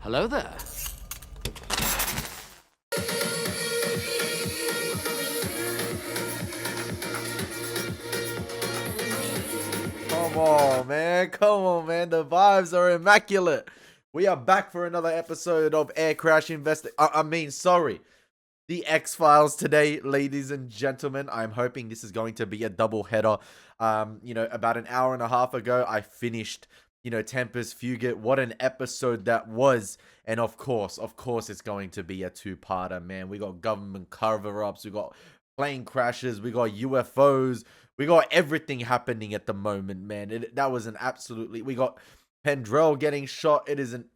Hello there. Come on, man. Come on, man. The vibes are immaculate. We are back for another episode of Air Crash Sorry. The X-Files today, ladies and gentlemen. I'm hoping this is going to be a double header. About an hour and a half ago, I finished, Tempest Fugate. What an episode that was. And of course, it's going to be a two-parter, man. We got government cover-ups. We got plane crashes. We got UFOs. We got everything happening at the moment, man. That was an absolutely... We got Pendrell getting shot.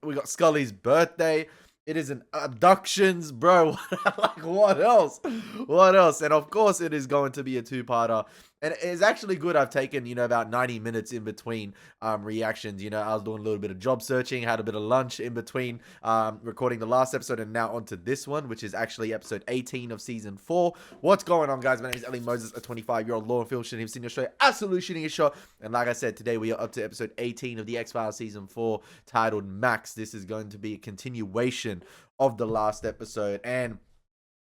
We got Scully's birthday. It is an abductions, bro. Like, what else? What else? And of course, it is going to be a two-parter. And it's actually good. I've taken, about 90 minutes in between reactions. I was doing a little bit of job searching, had a bit of lunch in between recording the last episode, and now onto this one, which is actually episode 18 of season 4. What's going on, guys? My name is Elie Moses, a 25-year-old law and film shooting senior show, absolutely shooting a shot. And like I said, today we are up to episode 18 of the X-Files season 4, titled Max. This is going to be a continuation of the last episode. And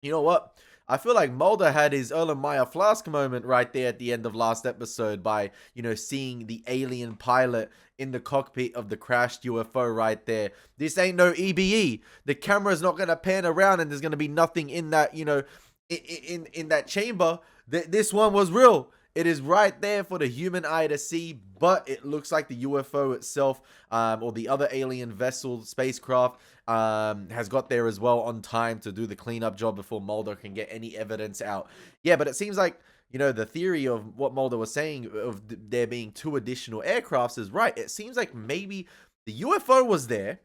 you know what? I feel like Mulder had his Erlenmeyer Flask moment right there at the end of last episode by, seeing the alien pilot in the cockpit of the crashed UFO right there. This ain't no EBE. The camera's not going to pan around and there's going to be nothing in that, in that chamber. This one was real. It is right there for the human eye to see, but it looks like the UFO itself, or the other alien vessel, spacecraft, has got there as well on time to do the cleanup job before Mulder can get any evidence out. Yeah, but it seems like, the theory of what Mulder was saying of there being 2 additional aircrafts is right. It seems like maybe the UFO was there.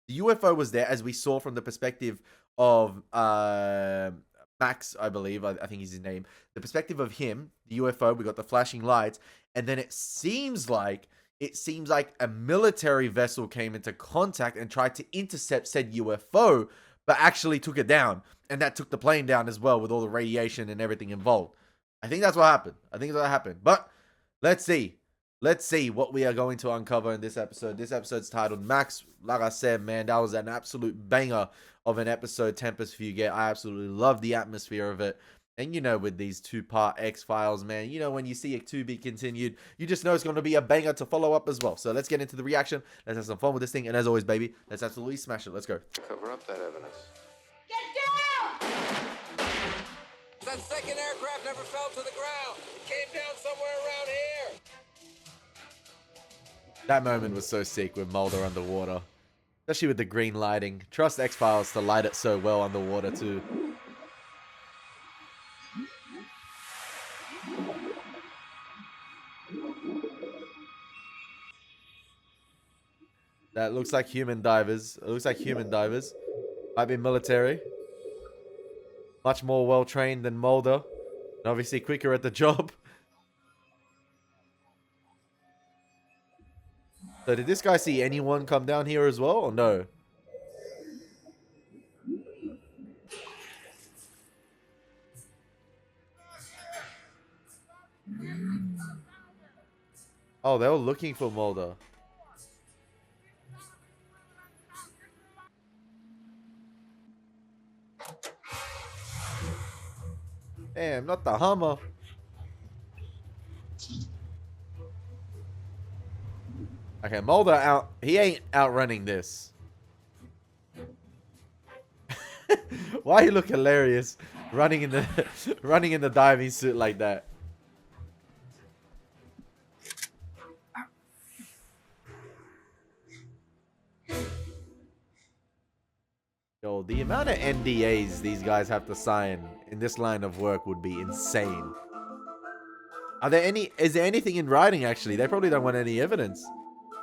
The UFO was there, as we saw from the perspective of Max, I believe. I think is his name. The perspective of him, the UFO, we got the flashing lights, and then it seems like a military vessel came into contact and tried to intercept said UFO, but actually took it down, and that took the plane down as well with all the radiation and everything involved. I think that's what happened. But let's see what we are going to uncover in this episode. This episode's titled Max. Like I said, man, that was an absolute banger of an episode, Tempest Fugate. I absolutely love the atmosphere of it. And with these 2-part X-Files, man, when you see it to be continued, you just know it's going to be a banger to follow up as well. So let's get into the reaction. Let's have some fun with this thing. And as always, baby, let's absolutely smash it. Let's go. Cover up that evidence. Get down! That second aircraft never fell to the ground. It came down somewhere around here. That moment was so sick with Mulder underwater. Especially with the green lighting. Trust X-Files to light it so well underwater too. That looks like human divers. It looks like human divers. Might be military. Much more well-trained than Mulder. And obviously quicker at the job. So did this guy see anyone come down here as well, or no? Oh, they were looking for Mulder. Damn, not the Hummer. Okay, Mulder he ain't outrunning this. Why you look hilarious running in the diving suit like that? Yo, the amount of NDAs these guys have to sign in this line of work would be insane. Is there anything in writing actually? They probably don't want any evidence.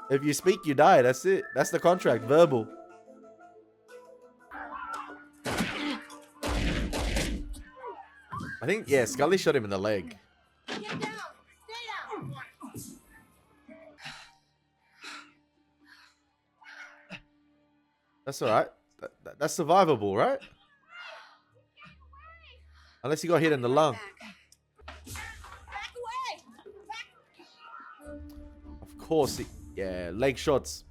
If you speak, you die. That's it. That's the contract. Verbal. I think, yeah, Scully shot him in the leg. Get down! Stay down! That's alright. That's survivable, right? Unless you got hit in the lung. Back away! Of course, yeah, leg shots.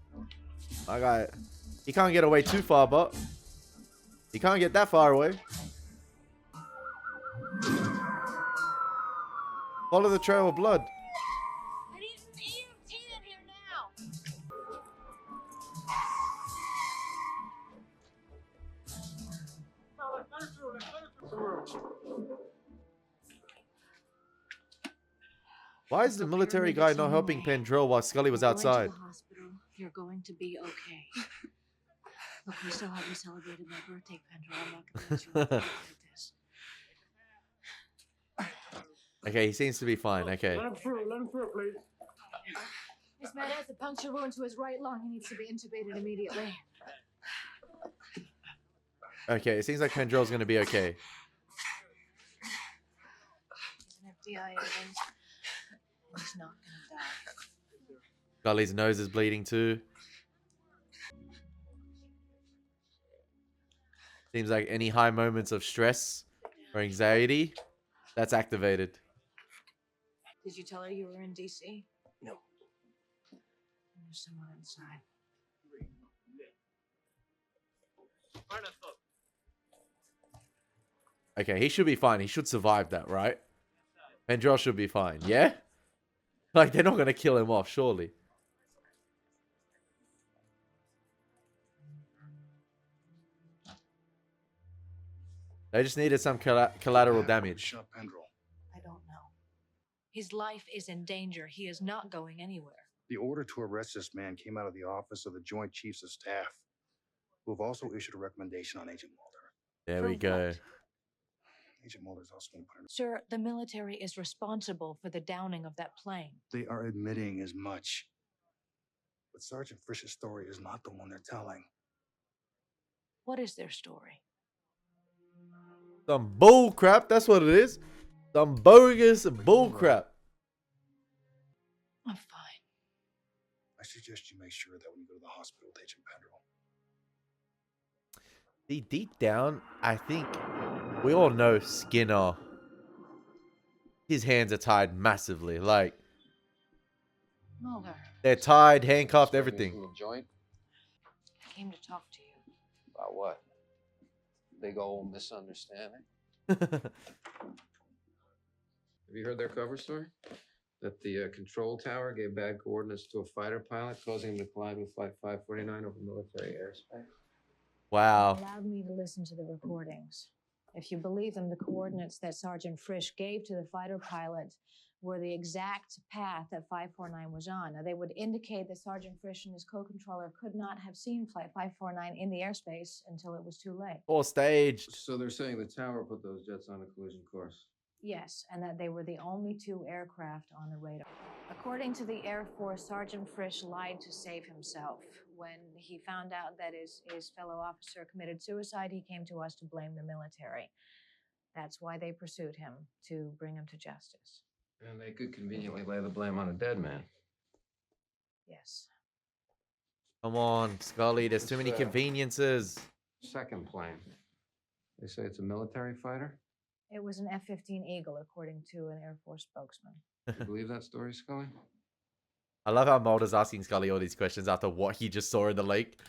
My guy, He can't get away too far, but he can't get that far away. Follow the trail of blood. I need EMT in here now. Why is the military guy not helping Pendrell while Scully was outside? Going to the hospital. You're going to be okay. Look, we still haven't celebrated my birthday, Pendrell. I'm not going to let you walk away like this. Okay, he seems to be fine. Okay. Let him through, please. This man has a puncture wound to his right lung. He needs to be intubated immediately. Okay, it seems like Pendrell's gonna be okay. He's an FBI agent. He's not going to die. Scully's nose is bleeding too. Seems like any high moments of stress or anxiety, that's activated. Did you tell her you were in D.C.? No. There's someone inside. Okay, he should be fine. He should survive that, right? Pendrell should be fine. Yeah? Like, they're not going to kill him off, surely. They just needed some collateral damage. Shot Pendrell. I don't know. His life is in danger. He is not going anywhere. The order to arrest this man came out of the office of the Joint Chiefs of Staff, who have also issued a recommendation on Agent Mulder. There we go. Agent Mulder's also been put in. Sir, the military is responsible for the downing of that plane. They are admitting as much. But Sergeant Frisch's story is not the one they're telling. What is their story? Some bull crap. That's what it is. Some bogus bull crap. I'm fine. I suggest you make sure that when you go to the hospital with Agent Pendrell. See, deep down, I think we all know Skinner. His hands are tied massively. Like, Mulder, they're tied, handcuffed, everything. From the joint? I came to talk to you. About what? Big old misunderstanding. What Have you heard their cover story? That the control tower gave bad coordinates to a fighter pilot, causing him to collide with Flight 549 over military airspace. Wow. Allowed me to listen to the recordings. If you believe them, the coordinates that Sergeant Frisch gave to the fighter pilot were the exact path that 549 was on. Now, they would indicate that Sergeant Frisch and his co-controller could not have seen Flight 549 in the airspace until it was too late. Or staged. So they're saying the tower put those jets on a collision course. Yes, and that they were the only two aircraft on the radar. According to the Air Force, Sergeant Frisch lied to save himself. When he found out that his fellow officer committed suicide, he came to us to blame the military. That's why they pursued him, to bring him to justice. And they could conveniently lay the blame on a dead man. Yes. Come on, Scully. There's too many conveniences. Second plane. They say it's a military fighter. It was an F-15 Eagle, according to an Air Force spokesman. You believe that story, Scully? I love how Mulder's asking Scully all these questions after what he just saw in the lake.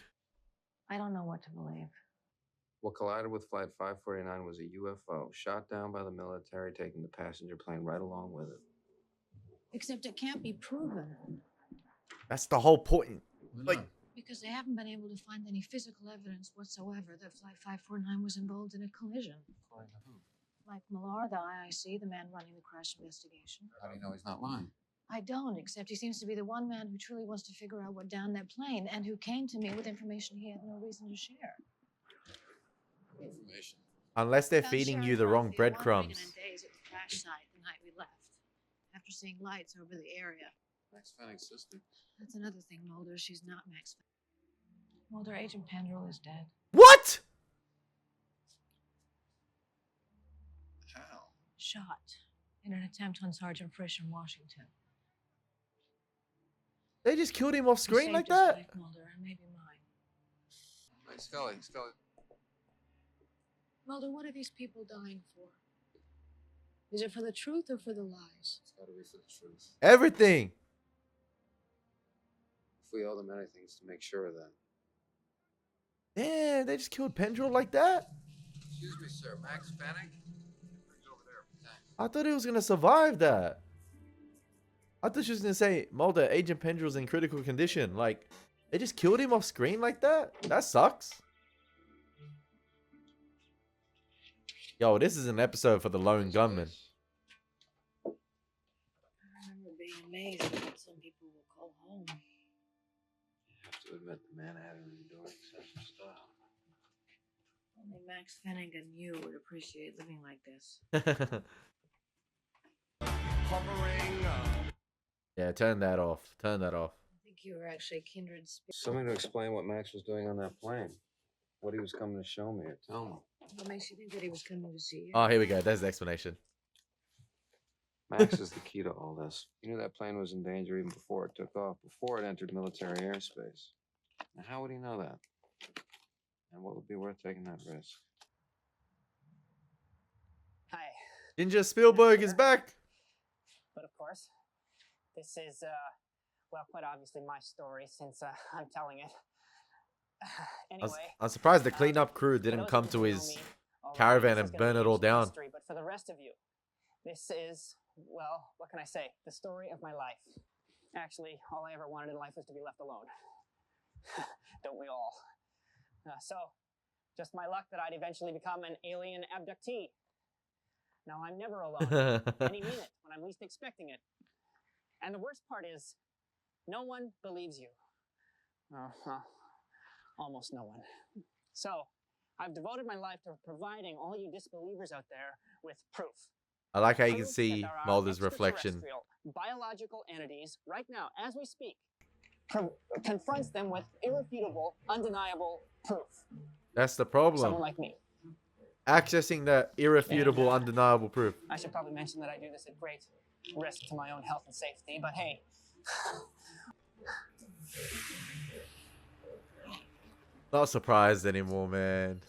I don't know what to believe. What collided with Flight 549 was a UFO shot down by the military, taking the passenger plane right along with it. Except it can't be proven. That's the whole point. Like, Because they haven't been able to find any physical evidence whatsoever that Flight 549 was involved in a collision. According to who? Mike Millar, the IIC, the man running the crash investigation. How do you know he's not lying? I don't, except he seems to be the one man who truly wants to figure out what downed that plane and who came to me with information he had no reason to share. Information. unless they're Found feeding Sheriff you the wrong Murphy breadcrumbs. wandering in daze at the crash site the night we left. After seeing lights over the area. Max Fenning's sister. That's another thing, Mulder. She's not Max. Mulder, Agent Pendrell is dead. What? How? Shot in an attempt on Sergeant Frisch in Washington. They just killed him off He screen saved like his that? life, Mulder, and maybe mine. Hey, Scully. Mulder, what are these people dying for? Is it for the truth or for the lies? It's gotta be for the truth. Everything. If we owe them anything, it's to make sure of that. Man, they just killed Pendrell like that? Excuse me, sir. Max Fenny? I thought he was gonna survive that. I thought she was gonna say, Mulder, Agent Pendrell's in critical condition. Like, they just killed him off screen like that? That sucks. Yo, this is an episode for the lone gunman. I remember being amazed at what some people will call home. You have to admit the man had an enduring sense of style. Only Max Finnegan knew would appreciate living like this. Yeah, turn that off. Turn that off. I think you were actually kindred spirits. Something to explain what Max was doing on that plane. What he was coming to show me or tell me. What makes you think that he was coming to see you? Oh, here we go. There's the explanation. Max is the key to all this. He knew that plane was in danger even before it took off, before it entered military airspace. Now, how would he know that? And what would be worth taking that risk? Hi. Ninja Spielberg is back. But of course, this is, well, quite obviously my story since I'm telling it. Anyway. I'm surprised the cleanup crew for didn't those come of to you who know his me already, caravan this and is gonna burn be it all ancient down. history, but for the rest of you, this is, well, what can I say? The story of my life. Actually, all I ever wanted in life was to be left alone. Don't we all? So, just my luck that I'd eventually become an alien abductee. Now, I'm never alone. Any minute when I'm least expecting it. And the worst part is, no one believes you. Well, almost no one. So, I've devoted my life to providing all you disbelievers out there with proof. I like how you can Proof see that there are Mulder's reflection. extraterrestrial biological entities right now, as we speak, confronts them with irrefutable, undeniable proof. That's the Someone problem. like me. Accessing that irrefutable, And, undeniable proof. I should probably mention that I do this at great risk to my own health and safety, but hey. Not surprised anymore, man.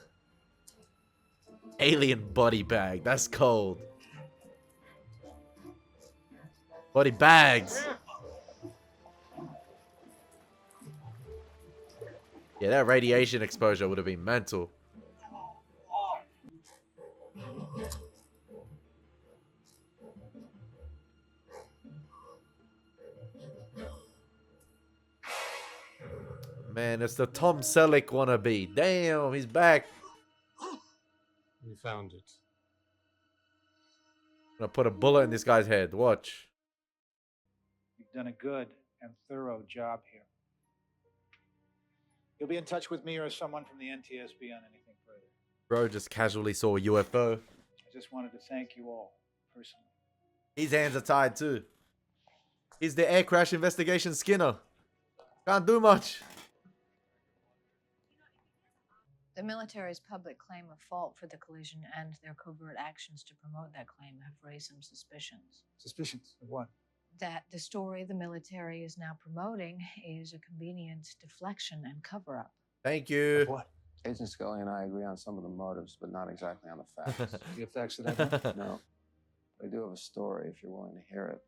Alien body bag. That's cold. Body bags. Yeah, that radiation exposure would have been mental. Man, it's the Tom Selleck wannabe. Damn, he's back. We found it. I'm gonna put a bullet in this guy's head. Watch. You've done a good and thorough job here. You'll be in touch with me or someone from the NTSB on anything further. Bro just casually saw a UFO. I just wanted to thank you all, personally. His hands are tied too. He's the air crash investigation Skinner. Can't do much. The military's public claim of fault for the collision and their covert actions to promote that claim have raised some suspicions. Suspicions of what? That the story the military is now promoting is a convenient deflection and cover-up. Thank you. Of what? Agent Scully and I agree on some of the motives, but not exactly on the facts. The effects of that? No. I do have a story if you're willing to hear it.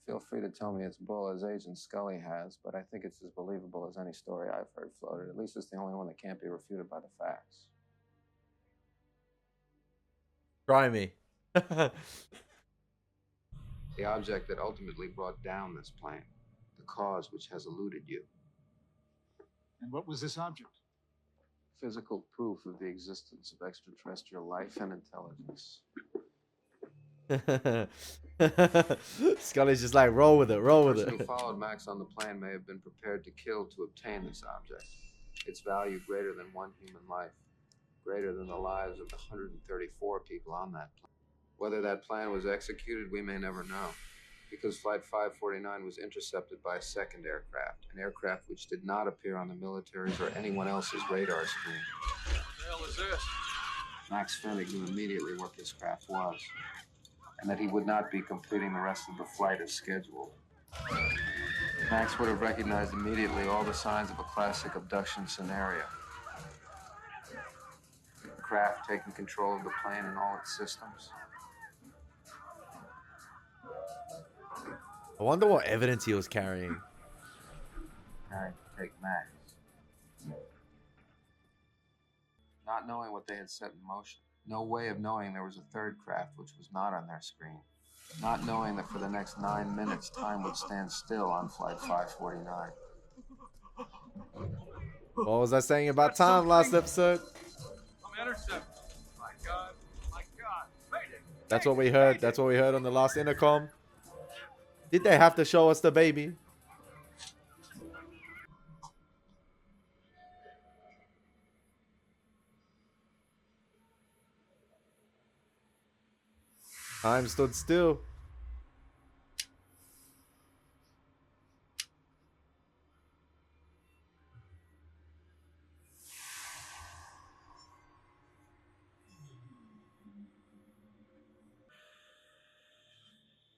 Feel free to tell me it's bull as Agent Scully has, but I think it's as believable as any story I've heard floated. At least it's the only one that can't be refuted by the facts. Try me. The object that ultimately brought down this plane. The cause which has eluded you. And what was this object? Physical proof of the existence of extraterrestrial life and intelligence. Scully's just like, roll with it, roll The with person who it. followed Max on the plane may have been prepared to kill to obtain this object. Its value greater than one human life, greater than the lives of the 134 people on that plane. Whether that plan was executed, we may never know, because Flight 549 was intercepted by a second aircraft, an aircraft which did not appear on the military's or anyone else's radar screen. What the hell is this? Max Fenny knew immediately what this craft was, and that he would not be completing the rest of the flight as scheduled. Max would have recognized immediately all the signs of a classic abduction scenario. The craft taking control of the plane and all its systems. I wonder what evidence he was carrying. Trying to take Max. Not knowing what they had set in motion. No way of knowing there was a third craft which was not on their screen. Not knowing that for the next 9 minutes, time would stand still on Flight 549. What was I saying about time last episode? I'm intercepted. My God. My God. Mayday. That's what we heard. That's what we heard on the last intercom. Did they have to show us the baby? Time stood still.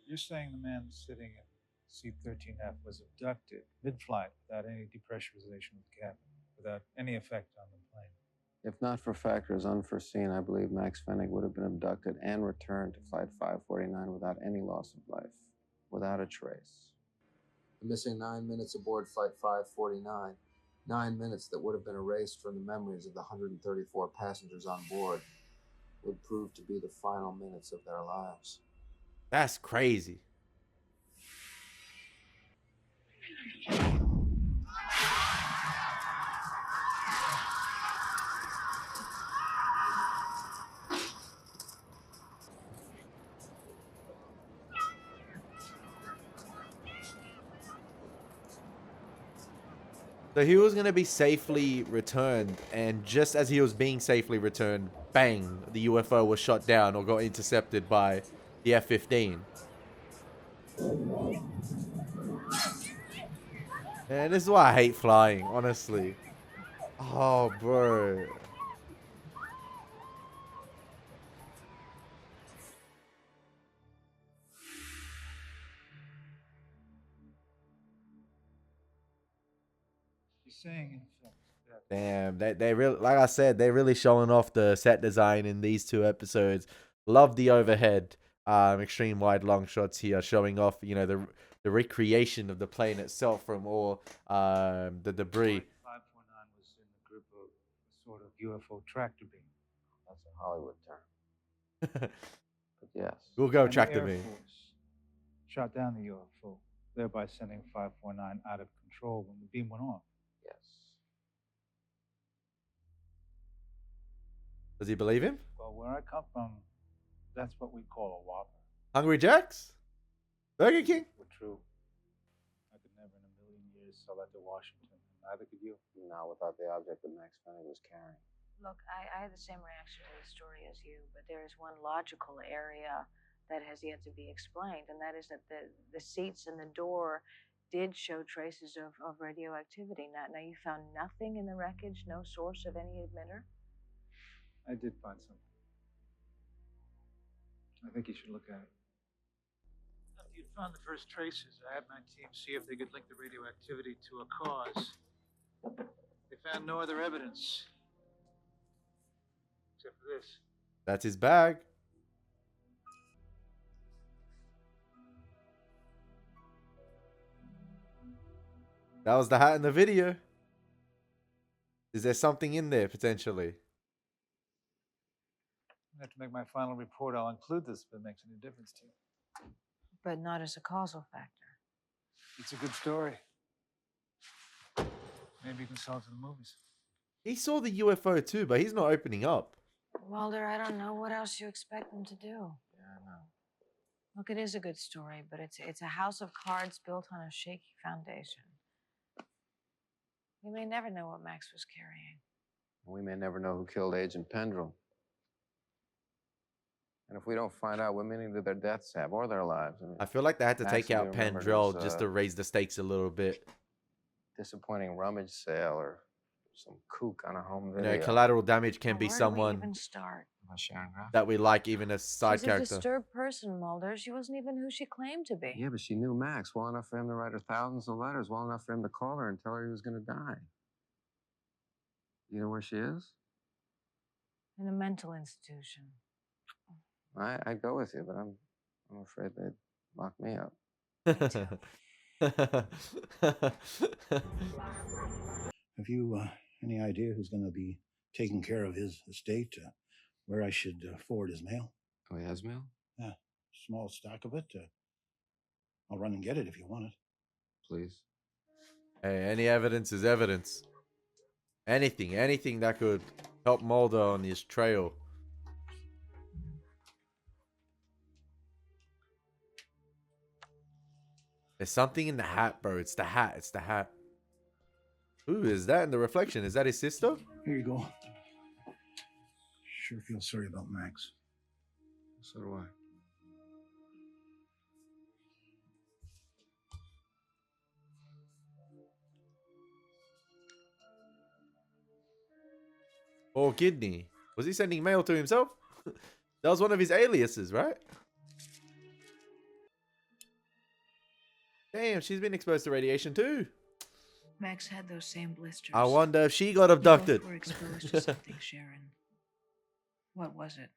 You're saying the man sitting in seat 13F was abducted mid-flight without any depressurization of the cabin, without any effect on the plane. If not for factors unforeseen, I believe Max Fenny would have been abducted and returned to Flight 549 without any loss of life, without a trace. The missing 9 minutes aboard Flight 549, 9 minutes that would have been erased from the memories of the 134 passengers on board, would prove to be the final minutes of their lives. That's crazy. So he was going to be safely returned, and just as he was being safely returned, bang, the UFO was shot down or got intercepted by the F-15. And this is why I hate flying, honestly. Oh, bro. Saying, in fact, that Damn, they really, like I said, they're really showing off the set design in these two episodes. Love the overhead, extreme wide long shots here, showing off, you know, the recreation of the plane itself from all the debris. 549 was in the group of a sort of UFO tractor beam. That's a Hollywood term. But yes. We'll go And the tractor Air beam. Force shot down the UFO, thereby sending 549 out of control when the beam went off. Yes. Does he believe him? Well, where I come from, that's what we call a whopper. Hungry Jacks? Burger King? We're true. I could never in a million years sell that to Washington, and neither could you. Not without the object that Max Fenny was carrying. Look, I had the same reaction to the story as you, but there is one logical area that has yet to be explained, and that is that the seats and the door did show traces of radioactivity. Now you found nothing in the wreckage, no source of any emitter? I did find something. I think you should look at it. After you'd found the first traces, I had my team see if they could link the radioactivity to a cause. They found no other evidence. Except for this. That's his bag. That was the hat in the video. Is there something in there, potentially? I have to make my final report. I'll include this if it makes any difference to you. But not as a causal factor. It's a good story. Maybe you can sell it to the movies. He saw the UFO too, but he's not opening up. Mulder, I don't know what else you expect him to do. Yeah, I know. Look, it is a good story, but it's a house of cards built on a shaky foundation. We may never know what Max was carrying. We may never know who killed Agent Pendrell. And if we don't find out, what meaning did their deaths have, or their lives? I mean, I feel like they had to take Max will out be remembered Pendrell as, just to raise the stakes a little bit. disappointing rummage sale or some kook on a home You video. know, collateral damage can Now, be where do we someone even start? Sharon Graf? that we like, even a side She's a character. disturbed person, Mulder. She wasn't even who she claimed to be. Yeah, but she knew Max well enough for him to write her thousands of letters, well enough for him to call her and tell her he was going to die. You know where she is? In a mental institution. I'd go with you, but I'm afraid they'd lock me up. Have you any idea who's going to be taking care of his estate, where I should forward his mail. Oh, he has mail? Yeah, small stack of it. I'll run and get it if you want it. Please. Hey, any evidence is evidence. Anything that could help Mulder on his trail. There's something in the hat, bro. It's the hat. It's the hat. Who is that in the reflection? Is that his sister? Here you go. Sure feel sorry about Max. So do I. Or kidney. Was he sending mail to himself? That was one of his aliases, right? Damn, she's been exposed to radiation too. Max had those same blisters. I wonder if she got You abducted. both were exposed to something, Sharon. What was it?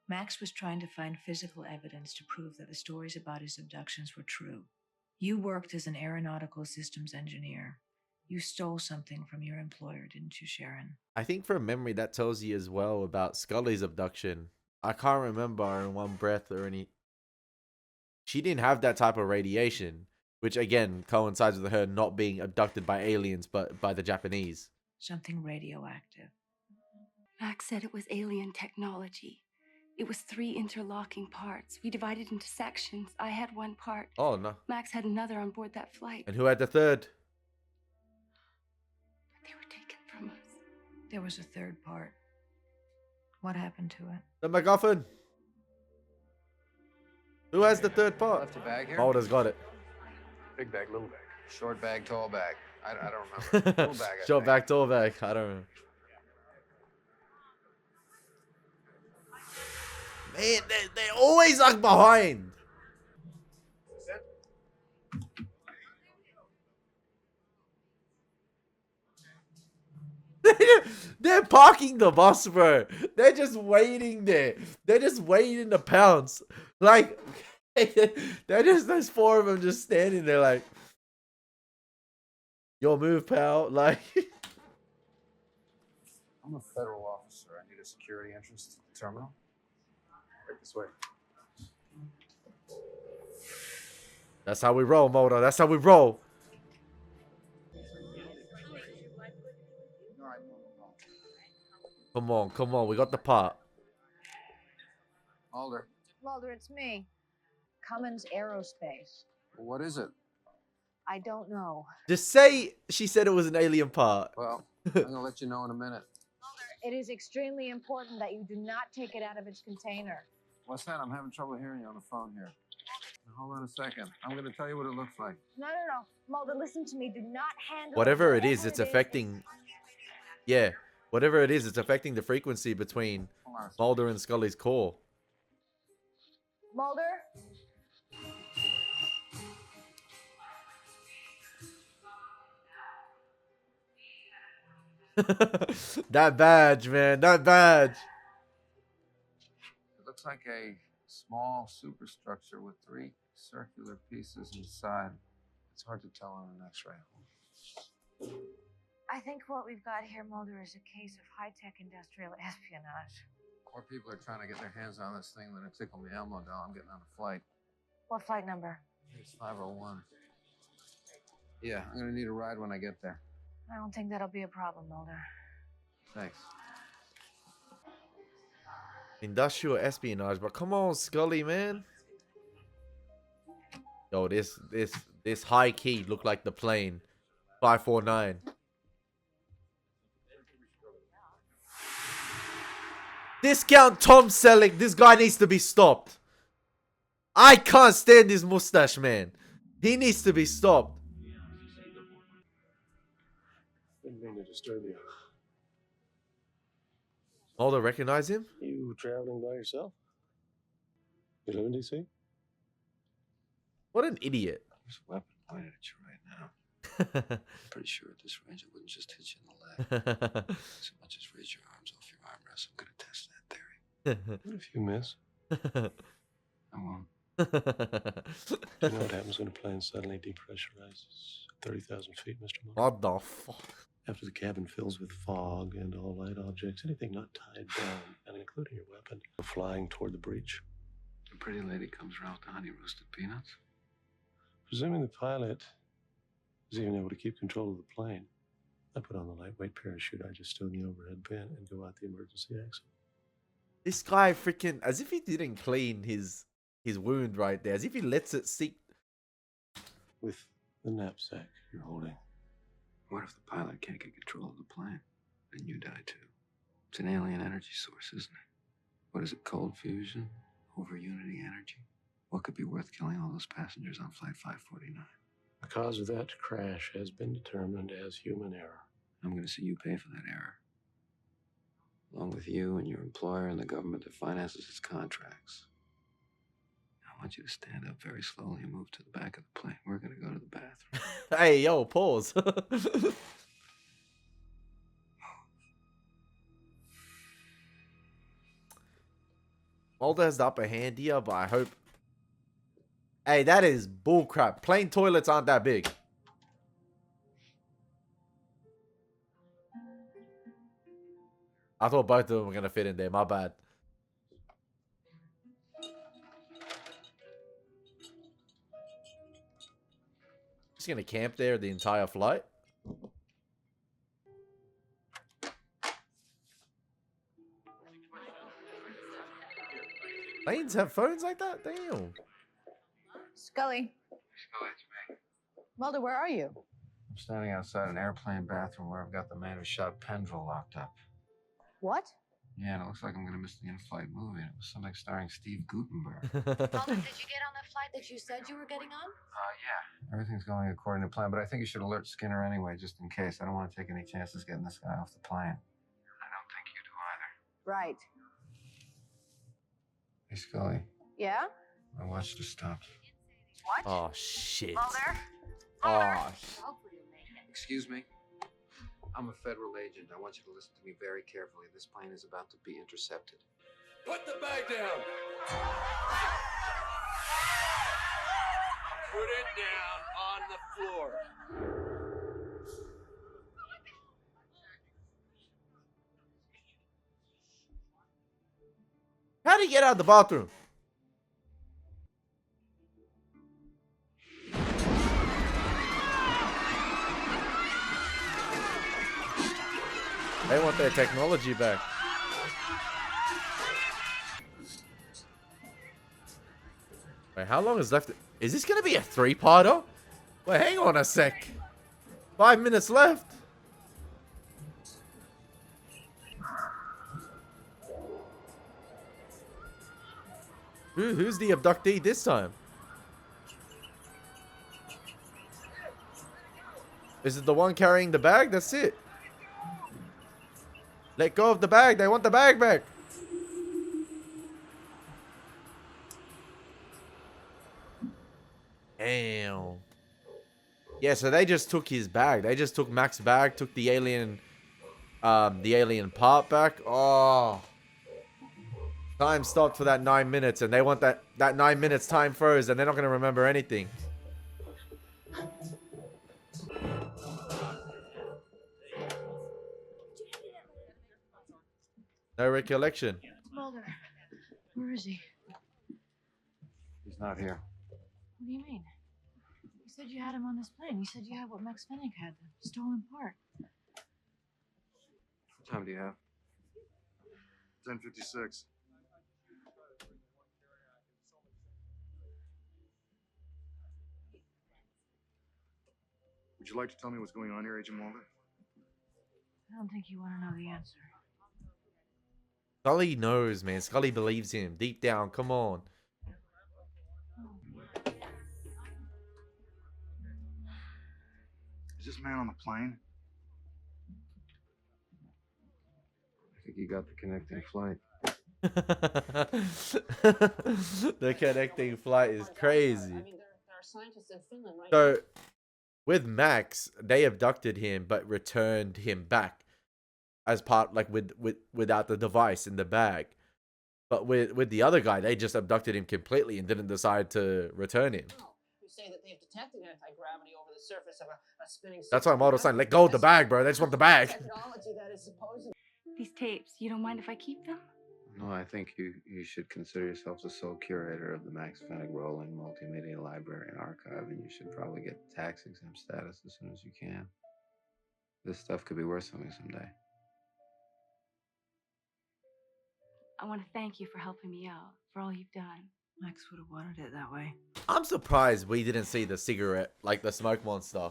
Max was trying to find physical evidence to prove that the stories about his abductions were true. You worked as an aeronautical systems engineer. You stole something from your employer, didn't you, Sharon? I think from memory that tells you as well about Scully's abduction. I can't remember in one breath or any. She didn't have that type of radiation, which again coincides with her not being abducted by aliens but by the Japanese. Something radioactive. Max said it was alien technology. It was 3 interlocking parts. We divided into sections. I had one part. Oh no. Max had another on board that flight. And who had the third? They were taken from us. There was a third part. What happened to it? The MacGuffin. Who has the third part? Left a bag here? Mulder's got it. Big bag, little bag. Short bag, tall bag. I don't remember. Little bag, I Short think. bag, tall bag. I don't know. Man, they always like behind. They're parking the bus, bro. They're just waiting there. They're just waiting to pounce. Like, they're just, there's 4 of them just standing there like, your move, pal. Like, I'm a federal officer. I need a security entrance to the terminal. Right this way. that's how we roll, Mulder. That's how we roll. Come on, come on. We got the part. Mulder, Mulder, it's me. Cummins Aerospace. what is it? I don't know. Just say she said it was an alien part. Well, I'm gonna let you know in a minute. It is extremely important that you do not take it out of its container. What's that? I'm having trouble hearing you on the phone here. Now, hold on a second. I'm gonna tell you what it looks like. No. Mulder, listen to me. Do not handle Whatever it is, it's affecting. Yeah, whatever it is, it's affecting the frequency between Hold on a second. Mulder and Scully's core. Mulder? That badge, man. That badge. It looks like a small superstructure with 3 circular pieces inside. It's hard to tell on an X-ray. I think what we've got here, Mulder, is a case of high-tech industrial espionage. More people are trying to get their hands on this thing than a tickle me Elmo doll. I'm getting on a flight. What flight number? It's 501. Yeah, I'm gonna need a ride when I get there. I don't think that'll be a problem, Mulder. Thanks. Industrial espionage, but come on, Scully, man. Yo, this high key looked like the plane 549. Discount Tom Selleck. This guy needs to be stopped. I can't stand this mustache, man. He needs to be stopped. Didn't mean to disturb you. Mulder recognize him? You traveling by yourself? You live in D.C.? What an idiot. There's a weapon pointed at you right now. I'm pretty sure at this range it wouldn't just hit you in the leg. So much as raise your arms off your armrest. I'm gonna test that theory. What if you miss? I won't. Do you know what happens when a plane suddenly depressurizes at 30,000 feet, Mr. Muller? What the fuck? After the cabin fills with fog and all light objects, anything not tied down, and including your weapon, flying toward the breach. The pretty lady comes around with the honey roasted peanuts. Presuming the pilot is even able to keep control of the plane, I put on the lightweight parachute I just stowed in the overhead bin and go out the emergency exit. This guy freaking, as if he didn't clean his wound right there, as if he lets it sink. With the knapsack you're holding. What if the pilot can't get control of the plane? Then you die too. It's an alien energy source, isn't it? What is it, cold fusion? Over unity energy? What could be worth killing all those passengers on flight 549? The cause of that crash has been determined as human error. I'm going to see you pay for that error. Along with you and your employer and the government that finances its contracts. I want you to stand up very slowly and move to the back of the plane. We're going to go to the bathroom. Hey, yo, pause. Mulder has the upper hand here, but I hope... Hey, that is bullcrap. Plane toilets aren't that big. I thought both of them were going to fit in there. My bad. Just going to camp there the entire flight. Planes have phones like that? Damn. Scully. Scully, it's me. Mulder, where are you? I'm standing outside an airplane bathroom where I've got the man who shot Penville locked up. What? Yeah, and it looks like I'm going to miss the in-flight movie. It was something starring Steve Gutenberg. Mulder, did you get on the flight that you said you were getting on? Yeah. Everything's going according to plan, but I think you should alert Skinner anyway, just in case. I don't want to take any chances getting this guy off the plane. I don't think you do either. Right. Hey, Scully. Yeah? My watch just stopped. What? Oh, shit. Mulder? Oh, Excuse me? I'm a federal agent. I want you to listen to me very carefully. This plane is about to be intercepted. Put the bag down. Put it down on the floor. how do you get out of the bathroom? They want their technology back. Wait, how long is left? Is this going to be a three-parter? Wait, hang on a sec. 5 minutes left. Who's the abductee this time? Is it the one carrying the bag? That's it. Let go of the bag. They want the bag back. Damn. Yeah, so they just took his bag. They just took Mac's bag, took the alien part back. Oh. Time stopped for that 9 minutes, and they want that 9 minutes time froze, and they're not going to remember anything. No recollection. Mulder, where is he? He's not here. What do you mean? You said you had him on this plane. You said you had what Max Fenny had, the stolen part. What time do you have? 10:56. Would you like to tell me what's going on here, Agent Mulder? I don't think you want to know the answer. Scully knows, man. Scully believes him. Deep down, come on. Is this man on the plane? I think he got the connecting flight. The connecting flight is crazy. I mean, there are scientists in Finland right So, with Max, they abducted him but returned him back as part, like without the device in the bag. But with the other guy, they just abducted him completely and didn't decide to return him. now. say that they've detected anti-gravity over the surface of a spinning. That's why models saying, let go of the bag, bro. They just want the bag. Technology that is supposed. These tapes, you don't mind if I keep them? No, I think you should consider yourself the sole curator of the Max Fenny Rolling Multimedia Library and Archive, and you should probably get tax exempt status as soon as you can. This stuff could be worth something someday. I want to thank you for helping me out, for all you've done. Max would have wanted it that way. I'm surprised we didn't see the cigarette, like the smoke monster,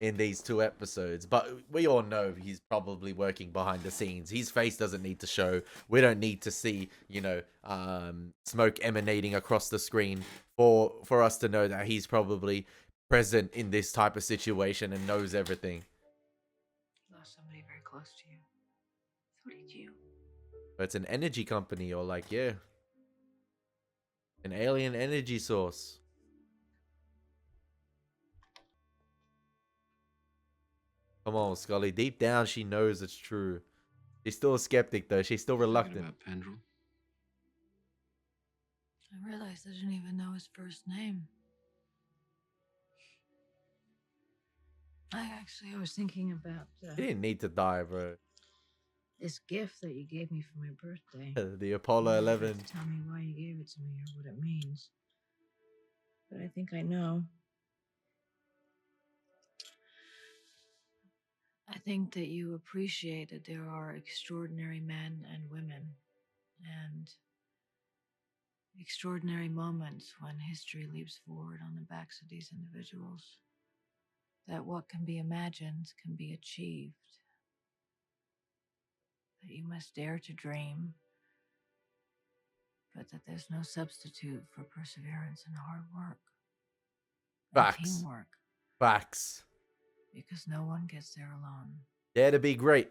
in these 2 episodes. But we all know he's probably working behind the scenes. His face doesn't need to show. We don't need to see, you know, smoke emanating across the screen for us to know that he's probably present in this type of situation and knows everything. Lost somebody very close to you. So did you. It's an energy company, or like, yeah, an alien energy source. Come on, Scully. Deep down, she knows it's true. She's still a skeptic, though. She's still reluctant. About Pendrell? I realized I didn't even know his first name. I was thinking about He didn't need to die, bro. this gift that you gave me for my birthday. The Apollo You don't have 11. to tell me why you gave it to me or what it means. But I think I know. I think that you appreciate that there are extraordinary men and women and extraordinary moments when history leaps forward on the backs of these individuals. That what can be imagined can be achieved. That you must dare to dream, but that there's no substitute for perseverance and hard work. And Facts. teamwork. Facts. Because no one gets there alone. Dare to be great.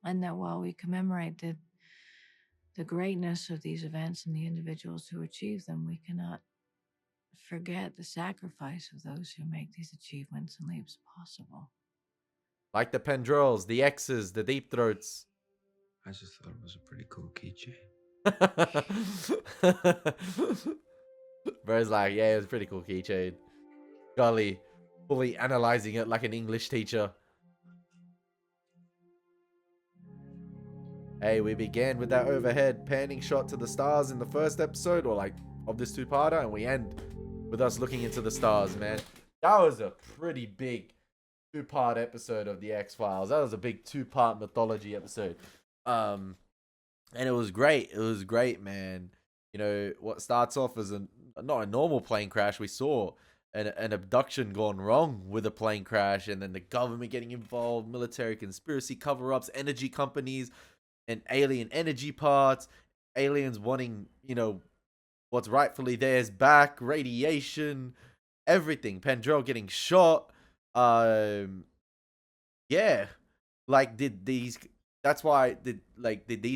And that while we commemorate the greatness of these events and the individuals who achieve them, we cannot forget the sacrifice of those who make these achievements and leaps possible. Like the Pendrels, the X's, the Deep Throats. I just thought it was a pretty cool keychain. Bro's like, yeah, it was a pretty cool keychain. Golly, fully analyzing it like an English teacher. Hey, we began with that overhead panning shot to the stars in the first episode, or like of this 2-parter, and we end with us looking into the stars, man. That was a pretty big 2-part episode of the X-Files. That was a big 2-part mythology episode. And it was great. It was great, man. You know, what starts off as not a normal plane crash. We saw an abduction gone wrong with a plane crash, and then the government getting involved, military conspiracy cover-ups, energy companies, and alien energy parts, aliens wanting, you know, what's rightfully theirs back, radiation, everything. Pendrell getting shot. Yeah, like did these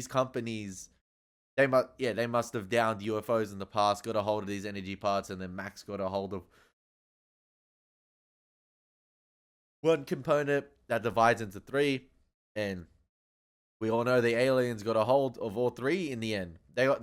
companies, they must have downed UFOs in the past, got a hold of these energy parts, and then Max got a hold of one component that divides into 3, and we all know the aliens got a hold of all 3 in the end. They got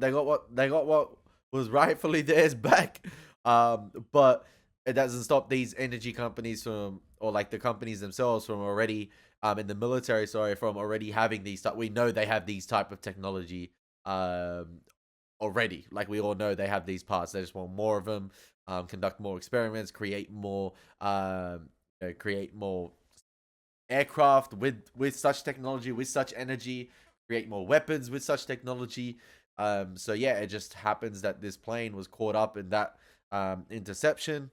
what was rightfully theirs back. But it doesn't stop these energy companies from, or like the companies themselves from already, in the military, from already having these. We know they have these type of technology already. Like, we all know they have these parts. They just want more of them, conduct more experiments, create more aircraft with such technology, with such energy, create more weapons with such technology. So yeah, it just happens that this plane was caught up in that interception,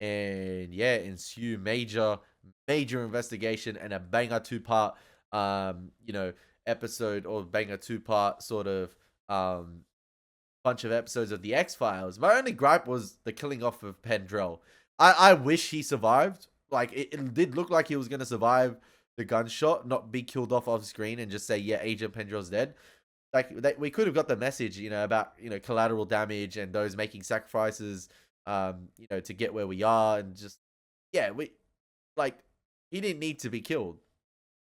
and yeah, ensue major investigation and a banger 2-part episode, or banger 2-part sort of bunch of episodes of the X-Files. My only gripe was the killing off of Pendrell. I wish he survived. Like, it did look like he was going to survive the gunshot, not be killed off screen and just say, yeah, Agent Pendrell's dead. Like, we could have got the message, about, collateral damage and those making sacrifices, to get where we are. And just, yeah, he didn't need to be killed.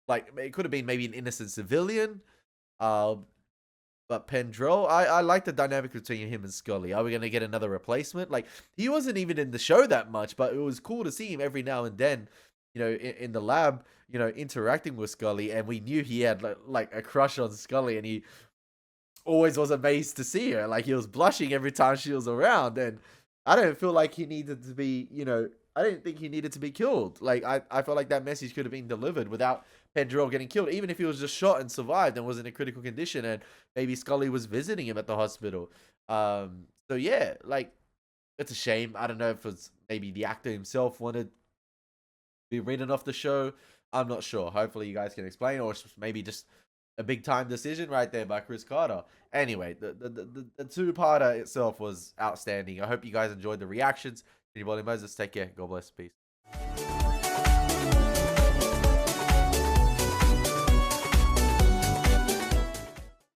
Like, it could have been maybe an innocent civilian. But Pendrell, I like the dynamic between him and Scully. Are we going to get another replacement? Like, he wasn't even in the show that much, but it was cool to see him every now and then, you know, in the lab, you know, interacting with Scully. And we knew he had, like a crush on Scully, and he always was amazed to see her. Like, he was blushing every time she was around. And I don't feel like he needed to be, you know, I didn't think he needed to be killed. Like, I felt like that message could have been delivered without Pendrell getting killed, even if he was just shot and survived and was in a critical condition, and maybe Scully was visiting him at the hospital. So yeah, like, it's a shame. I don't know if it's maybe the actor himself wanted to be written off the show. I'm not sure. Hopefully you guys can explain, or it's maybe just a big time decision right there by Chris Carter. Anyway, the two-parter itself was outstanding. I hope you guys enjoyed the reactions. Elie Moses, take care. God bless. Peace.